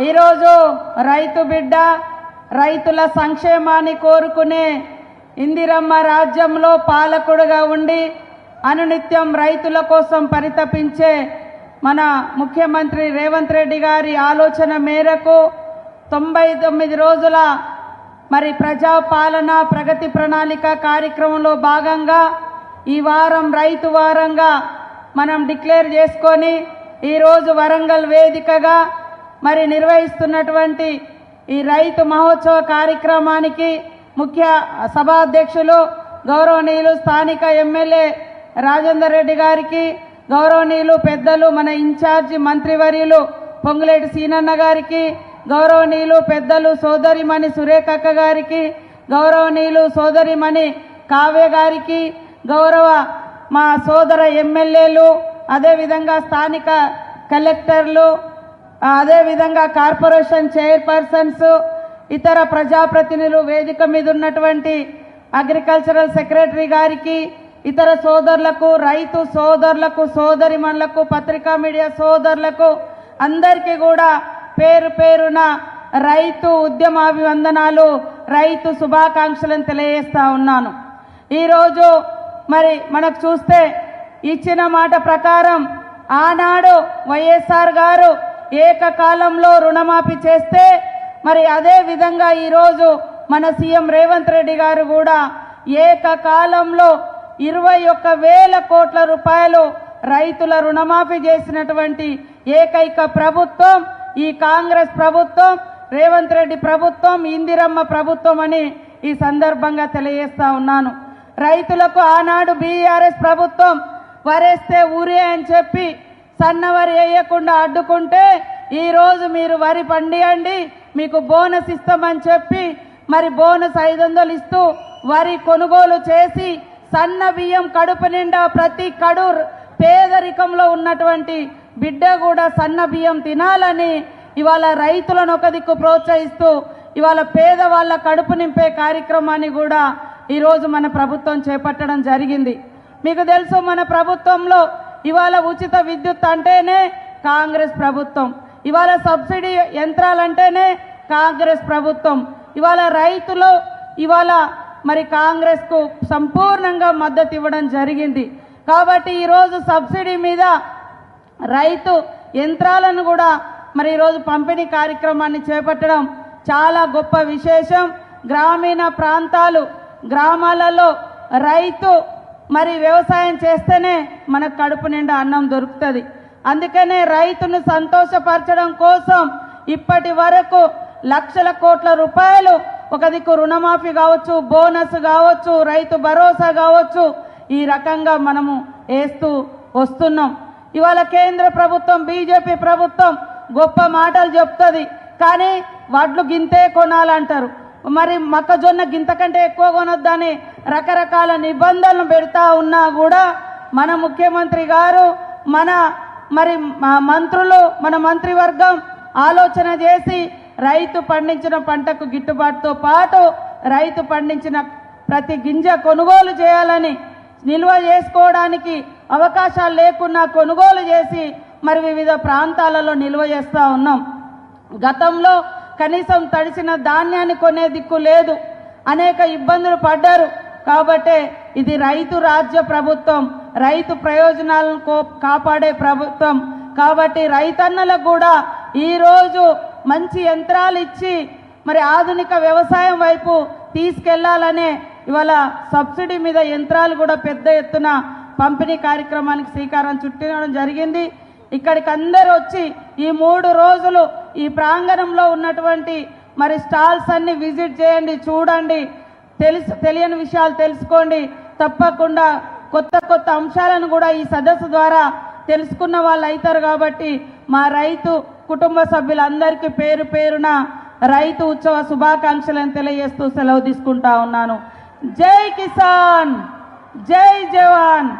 ఈరోజు రైతు బిడ్డ రైతుల సంక్షేమాన్ని కోరుకునే ఇందిరమ్మ రాజ్యంలో పాలకుడుగా ఉండి అనునిత్యం రైతుల కోసం పరితపించే మన ముఖ్యమంత్రి రేవంత్ రెడ్డి గారి ఆలోచన మేరకు 99 రోజుల మరి ప్రజాపాలన ప్రగతి ప్రణాళిక కార్యక్రమంలో భాగంగా ఈ వారం రైతు వారంగా మనం డిక్లేర్ చేసుకొని ఈరోజు వరంగల్ వేదికగా మరి నిర్వహిస్తున్నటువంటి ఈ రైతు మహోత్సవ కార్యక్రమానికి ముఖ్య సభాధ్యక్షులు గౌరవనీయులు స్థానిక ఎమ్మెల్యే రాజేందర్ రెడ్డి గారికి, గౌరవనీయులు పెద్దలు మన ఇన్ఛార్జి మంత్రివర్యులు పొంగులేటి సీనన్న గారికి, గౌరవనీయులు పెద్దలు సోదరిమణి సురేఖక్క గారికి, గౌరవనీయులు సోదరిమణి కావ్య గారికి, గౌరవ మా సోదర ఎమ్మెల్యేలు, అదేవిధంగా స్థానిక కలెక్టర్లు, అదేవిధంగా కార్పొరేషన్ చైర్పర్సన్స్, ఇతర ప్రజాప్రతినిధులు, వేదిక మీద ఉన్నటువంటి అగ్రికల్చరల్ సెక్రటరీ గారికి, ఇతర సోదరులకు, రైతు సోదరులకు, సోదరిమణులకు, పత్రికా మీడియా సోదరులకు అందరికీ కూడా పేరు పేరున రైతు ఉద్యమాభివందనాలు, రైతు శుభాకాంక్షలను తెలియజేస్తా ఉన్నాను. ఈరోజు మరి మనకు చూస్తే ఇచ్చిన మాట ప్రకారం ఆనాడు వైఎస్ఆర్ గారు ఏకకాలంలో రుణమాఫీ చేస్తే మరి అదే విధంగా ఈరోజు మన సీఎం రేవంత్ రెడ్డి గారు కూడా ఏకకాలంలో 21,000 కోట్ల రూపాయలు రైతుల రుణమాఫీ చేసినటువంటి ఏకైక ప్రభుత్వం ఈ కాంగ్రెస్ ప్రభుత్వం, రేవంత్ రెడ్డి ప్రభుత్వం, ఇందిరమ్మ ప్రభుత్వం అని ఈ సందర్భంగా తెలియజేస్తా ఉన్నాను. రైతులకు ఆనాడు బీఆర్ఎస్ ప్రభుత్వం వరేస్తే ఊరే అని చెప్పి సన్నవరి వేయకుండా అడ్డుకుంటే ఈరోజు మీరు వరి పండియండి మీకు బోనస్ ఇస్తామని చెప్పి మరి బోనస్ 500 ఇస్తూ వరి కొనుగోలు చేసి సన్న బియ్యం కడుపు నిండా ప్రతి కడు పేదరికంలో ఉన్నటువంటి బిడ్డ కూడా సన్న బియ్యం తినాలని ఇవాళ రైతులను ఒక దిక్కు ప్రోత్సహిస్తూ ఇవాళ పేదవాళ్ళ కడుపు నింపే కార్యక్రమాన్ని కూడా ఈరోజు మన ప్రభుత్వం చేపట్టడం జరిగింది. మీకు తెలుసు మన ప్రభుత్వంలో ఇవాళ ఉచిత విద్యుత్ అంటేనే కాంగ్రెస్ ప్రభుత్వం, ఇవాళ సబ్సిడీ యంత్రాలంటేనే కాంగ్రెస్ ప్రభుత్వం, ఇవాళ రైతులు ఇవాళ మరి కాంగ్రెస్కు సంపూర్ణంగా మద్దతు ఇవ్వడం జరిగింది. కాబట్టి ఈరోజు సబ్సిడీ మీద రైతు యంత్రాలను కూడా మరి ఈరోజు పంపిణీ కార్యక్రమాన్ని చేపట్టడం చాలా గొప్ప విశేషం. గ్రామీణ ప్రాంతాలు గ్రామాలలో రైతు మరి వ్యవసాయం చేస్తేనే మనకు కడుపు నిండా అన్నం దొరుకుతుంది. అందుకనే రైతును సంతోషపరచడం కోసం ఇప్పటి వరకు లక్షల కోట్ల రూపాయలు ఒక దిక్కు రుణమాఫీ కావచ్చు, బోనస్ కావచ్చు, రైతు భరోసా కావచ్చు, ఈ రకంగా మనము వేస్తూ వస్తున్నాం. ఇవాళ కేంద్ర ప్రభుత్వం బీజేపీ ప్రభుత్వం గొప్ప మాటలు చెప్తుంది, కానీ వడ్లు గింతే కొనాలంటారు, మరి మొక్కజొన్న గింతకంటే ఎక్కువ కొనొద్దని రకరకాల నిబంధనలు పెడతా ఉన్నా కూడా మన ముఖ్యమంత్రి గారు మన మంత్రులు మన మంత్రివర్గం ఆలోచన చేసి రైతు పండించిన పంటకు గిట్టుబాటుతో పాటు రైతు పండించిన ప్రతి గింజ కొనుగోలు చేయాలని, నిల్వ చేసుకోవడానికి అవకాశాలు లేకున్నా కొనుగోలు చేసి మరి వివిధ ప్రాంతాలలో నిల్వ చేస్తూ ఉన్నాం. గతంలో కనీసం తడిసిన ధాన్యాన్ని కొనే దిక్కు లేదు, అనేక ఇబ్బందులు పడ్డారు. కాబట్టి ఇది రైతు రాజ్య ప్రభుత్వం, రైతు ప్రయోజనాలను కాపాడే ప్రభుత్వం. కాబట్టి రైతన్నలకు కూడా ఈరోజు మంచి యంత్రాలు ఇచ్చి మరి ఆధునిక వ్యవసాయం వైపు తీసుకెళ్లాలనే ఇవాళ సబ్సిడీ మీద యంత్రాలు కూడా పెద్ద ఎత్తున పంపిణీ కార్యక్రమానికి శ్రీకారం చుట్టడం జరిగింది. ఇక్కడికి అందరూ వచ్చి ఈ 3 రోజులు ఈ ప్రాంగణంలో ఉన్నటువంటి మరి స్టాల్స్ అన్ని విజిట్ చేయండి, చూడండి, తెలియని విషయాలు తెలుసుకోండి. తప్పకుండా కొత్త కొత్త అంశాలను కూడా ఈ సదస్సు ద్వారా తెలుసుకున్న వాళ్ళు అవుతారు. కాబట్టి మా రైతు కుటుంబ సభ్యులందరికీ పేరు పేరున రైతు ఉత్సవ శుభాకాంక్షలను తెలియజేస్తూ సెలవు తీసుకుంటా ఉన్నాను. జై కిసాన్, జై జవాన్.